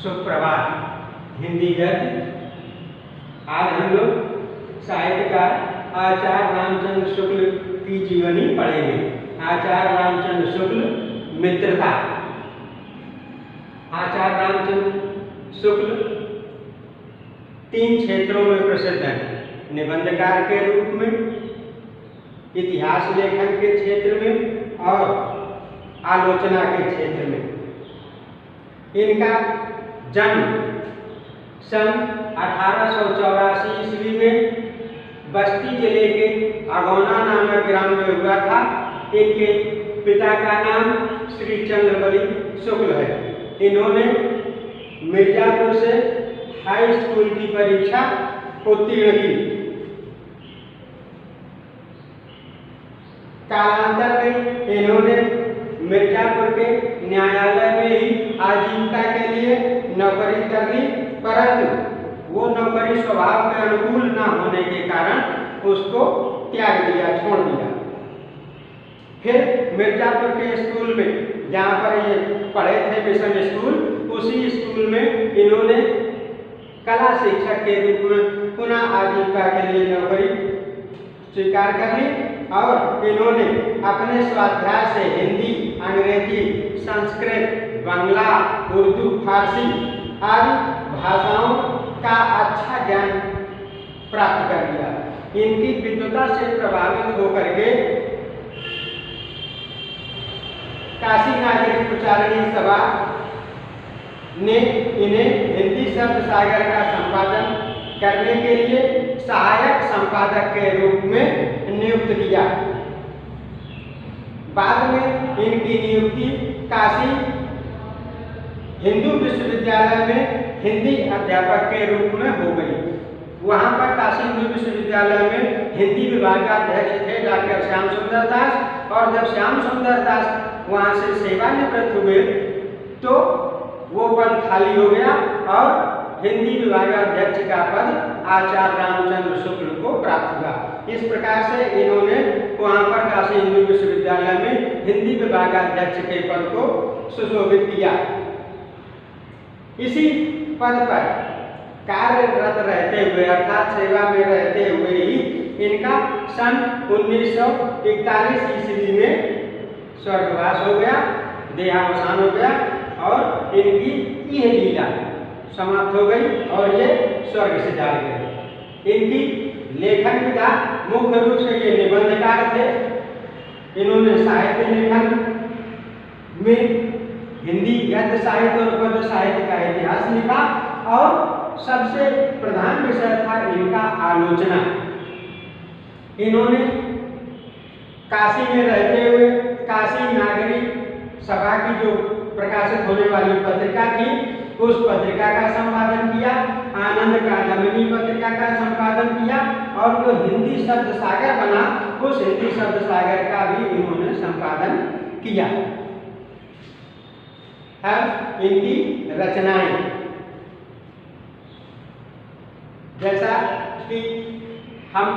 सुप्रभात। हिंदी गद्य। आज हम लोग साहित्यकार आचार्य रामचंद्र शुक्ल की जीवनी पढ़ेंगे। आचार्य रामचंद्र शुक्ल मित्रता। आचार्य रामचंद्र शुक्ल 3 क्षेत्रों में प्रसिद्ध हैं। निबंधकार के रूप में, इतिहास लेखन के क्षेत्र में और आलोचना के क्षेत्र में। इनका जन्म सन 1884 ईस्वी में बस्ती जिले के अगौना नामक ग्राम में हुआ था। इनके पिता का नाम श्री चंद्रबली शुक्ल है। इन्होंने मिर्जापुर से हाई स्कूल की परीक्षा उत्तीर्ण की। कालांतर में इन्होंने मिर्जापुर के न्यायालय में ही आजीविका के लिए नौकरी कर ली, परंतु वो नौकरी स्वभाव के अनुकूल न होने के कारण उसको त्याग दिया, छोड़ दिया। फिर मिर्जापुर के स्कूल में, जहाँ पर ये पढ़े थे मिशन स्कूल, उसी स्कूल में इन्होंने कला शिक्षक के रूप में पुनः आजीविका के लिए नौकरी स्वीकार कर ली और इन्होंने अपने स्वाध्याय से हिंदी, अंग्रेजी, संस्कृत, बांग्ला, उर्दू, फारसी आदि भाषाओं का अच्छा ज्ञान प्राप्त कर लिया। इनकी विद्वता से प्रभावित होकर के काशी नागरिक प्रचारणी सभा ने इन्हें हिंदी शब्द सागर का संपादन करने के लिए सहायक संपादक के रूप में नियुक्त किया। बाद में इनकी नियुक्ति काशी हिंदू विश्वविद्यालय में हिंदी अध्यापक के रूप में हो गई। वहाँ पर काशी हिंदू विश्वविद्यालय में हिंदी विभाग का अध्यक्ष थे डॉक्टर श्याम सुंदर दास, और जब श्याम सुंदर दास वहाँ से सेवानिवृत्त हुए तो वो पद खाली हो गया और हिंदी विभागाध्यक्ष का पद आचार्य रामचंद्र शुक्ल को प्राप्त हुआ। इस प्रकार से इन्होंने वहाँ पर काशी हिंदू विश्वविद्यालय में हिंदी विभागाध्यक्ष के पद को सुशोभित किया। इसी पद पर कार्यरत रहते हुए अर्थात सेवा में रहते हुए ही इनका सन 1941 ईस्वी में स्वर्गवास हो गया, देहावसान हो गया और इनकी यह लीला समाप्त हो गई और ये स्वर्ग से जा गए। इनकी लेखन विधा मुख्य रूप से ये निबंधकार थे। इन्होंने साहित्य लेखन में हिंदी गद्य साहित्य और पद्य साहित्य का इतिहास लिखा और सबसे प्रधान विषय था इनका आलोचना। इन्होंने काशी में रहते हुए काशी नागरिक सभा की जो प्रकाशित होने वाली पत्रिका थी उस पत्रिका का संपादन किया, आनंद कादम्बिनी पत्रिका का संपादन किया और जो हिंदी शब्द सागर बना उस हिंदी शब्द सागर का भी इन्होंने संपादन किया। अब इनकी रचनाएं, जैसा कि हम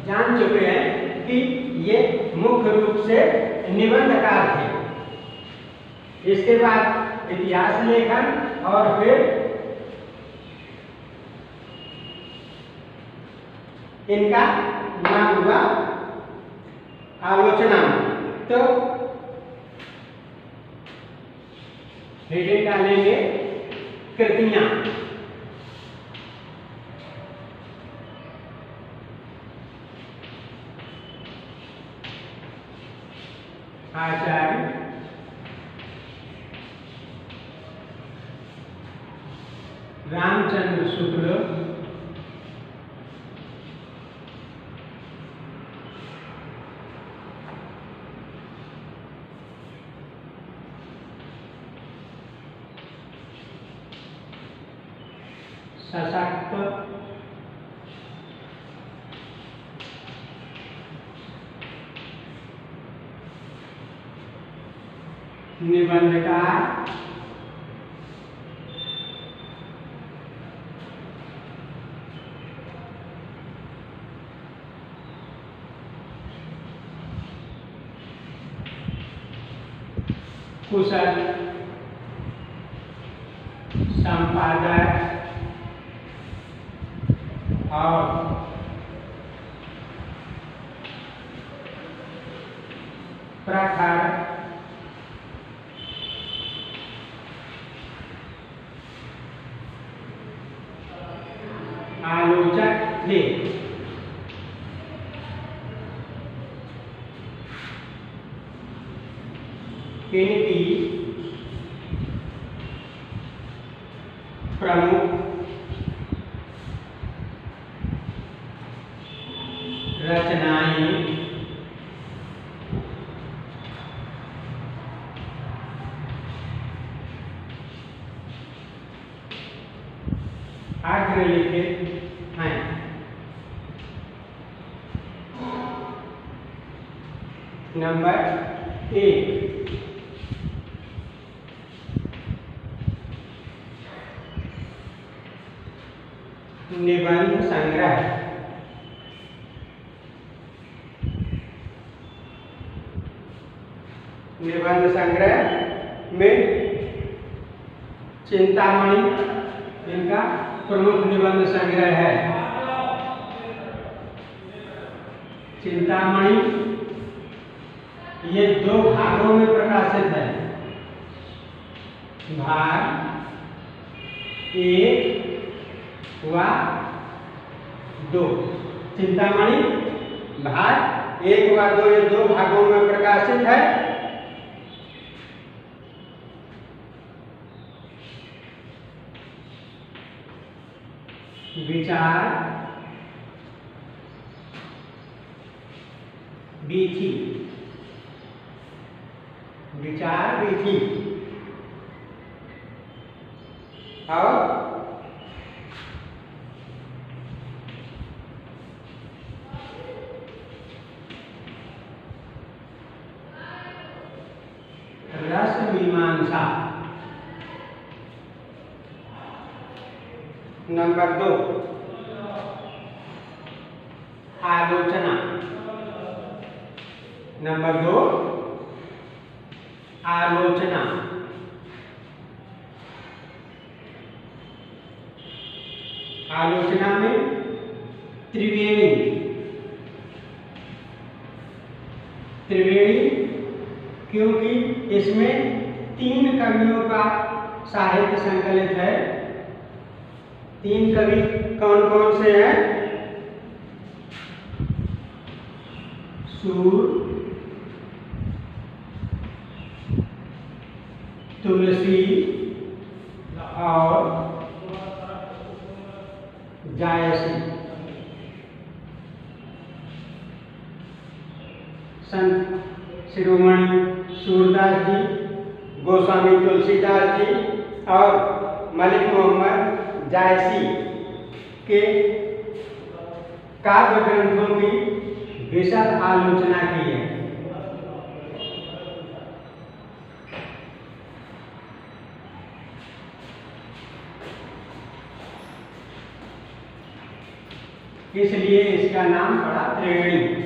जान चुके हैं कि ये मुख्य रूप से निबंधकार थे। इसके बाद इतिहास लेखन और फिर इनका नाम हुआ आलोचना। तो हेडिंग डालेंगे कृतियां। आचार्य रामचंद्र शुक्ल सशक्त निबंधकार कुशल संपादक और प्रखर आलोचक थे। इनकी प्रमुख रचनाएं अग्रलिखित हैं। नंबर 1, निबंध संग्रह। निबंध संग्रह में चिंतामणि इनका प्रमुख निबंध संग्रह है। चिंतामणि ये 2 भागों में प्रकाशित है। भाग 1 व 2। चिंतामणि भाग 1 व 2 ये 2 भागों में प्रकाशित है। विचार विधि। विचार विधि और रस मीमांसा। नंबर 2, आलोचना। नंबर 2, आलोचना। आलोचना में त्रिवेणी। त्रिवेणी क्योंकि इसमें 3 कवियों का साहित्य संकलित है। 3 कवि कौन कौन से हैं? सूर, तुलसी और जायसी। संत शिरोमणि सूरदास जी, गोस्वामी तुलसीदास जी और मलिक मोहम्मद जायसी के काव्य ग्रंथों की विशद आलोचना की है। इसलिए इसका नाम पड़ा त्रिवेणी।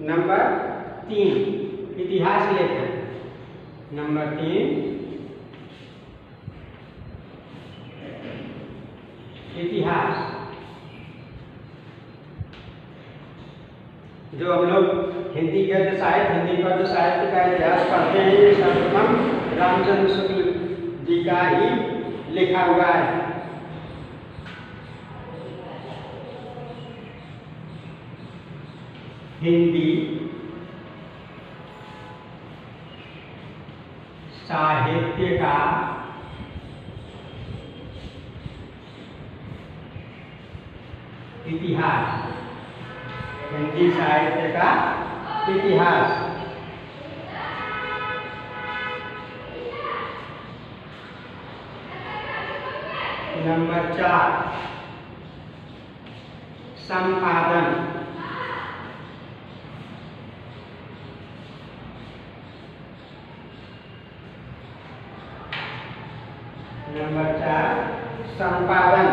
नंबर 3, इतिहास लेखन। नंबर 3, इतिहास। जो हम लोग हिंदी गद्य साहित्य, हिंदी पद्य साहित्य का इतिहास पढ़ते हैं, ये सर्वप्रथम रामचंद्र शुक्ल जी का ही लिखा हुआ है। हिंदी साहित्य का इतिहास। हिंदी साहित्य का इतिहास। नंबर 4, संपादन। नंबर 4 संपादन।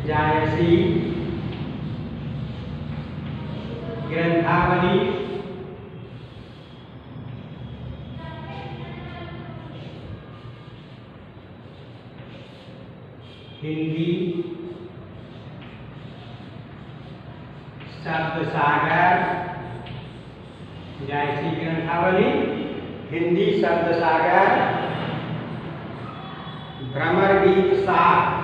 जायसी ग्रंथावली, हिंदी शब्द सागर। जायसी ग्रंथावली, हिंदी शब्द सागर, भ्रमर गीत सार।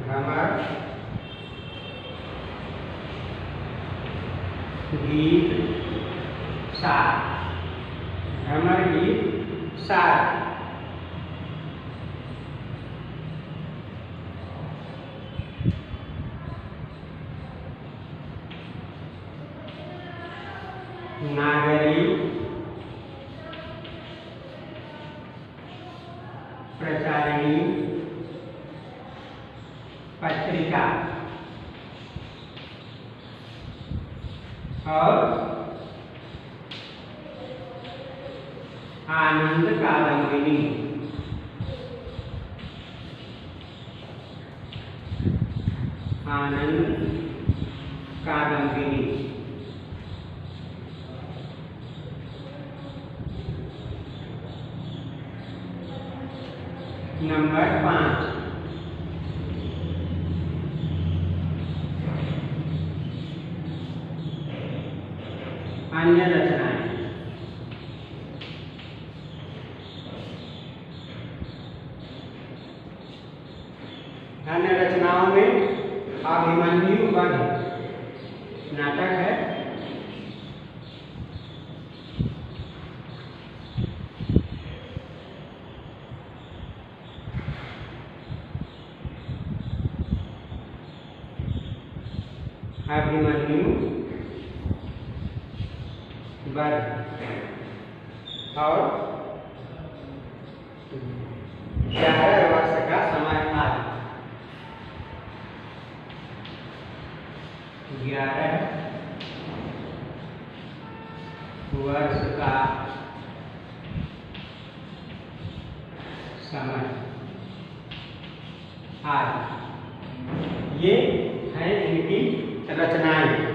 भ्रमर गीत सार, भ्रमर गीत सार। नागरी प्रचारिणी पत्रिका और आनंद कादंबिनी। आनंद कादंबिनी। नंबर 5 अन्य रचनाएं। अन्य रचनाओं में अभिमन्यु वध नाटक है, अभिमन्यु वध और 11 वर्ष का समय था। 11 वर्ष का समय आज। ये है इनकी रचनाएं।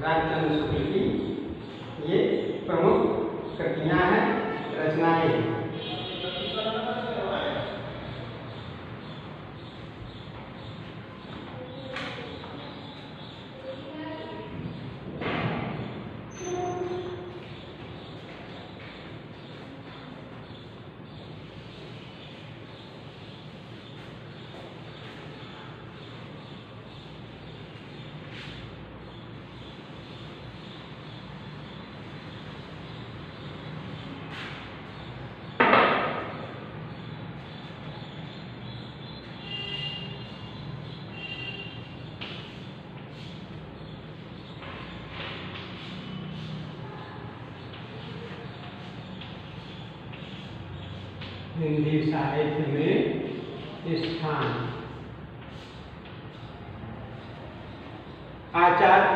रामचंद्र शुक्ल की ये प्रमुख कृतियां हैं, रचनाएं हैं। हिंदी साहित्य में स्थान। आचार्य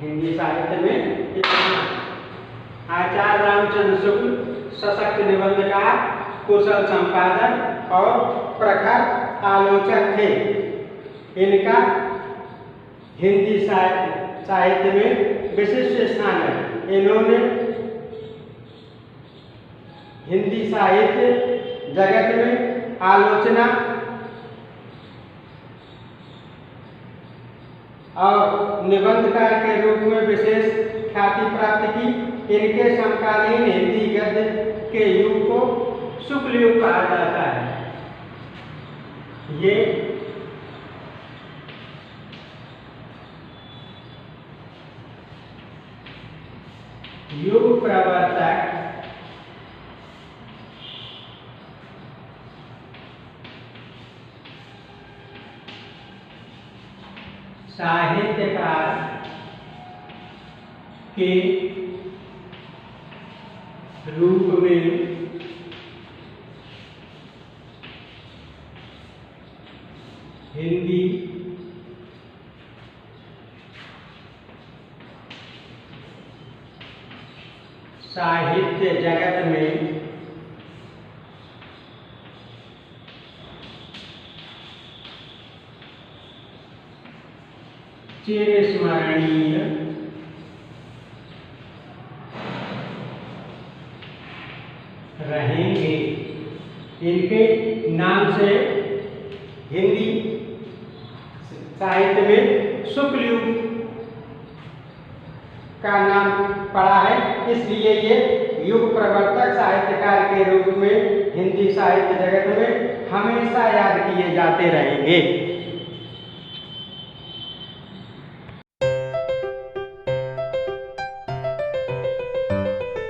हिंदी साहित्य में स्थान। आचार्य रामचंद्र शुक्ल सशक्त निबंधकार, कुशल संपादक और प्रखर आलोचक थे। इनका हिंदी साहित्य में विशिष्ट स्थान है। इन्होंने हिंदी साहित्य जगत में आलोचना और निबंधकार के रूप में विशेष ख्याति प्राप्त की। इनके समकालीन हिंदी गद्य के युग को शुक्ल युग कहा जाता है। ये साहित्यकार के रूप में हिंदी साहित्य जगत में चिरस्मरणीय रहेंगे। इनके नाम से हिंदी साहित्य में शुक्ल युग का नाम पड़ा है, इसलिए ये युग प्रवर्तक साहित्यकार के रूप में हिंदी साहित्य जगत में हमेशा याद किए जाते रहेंगे।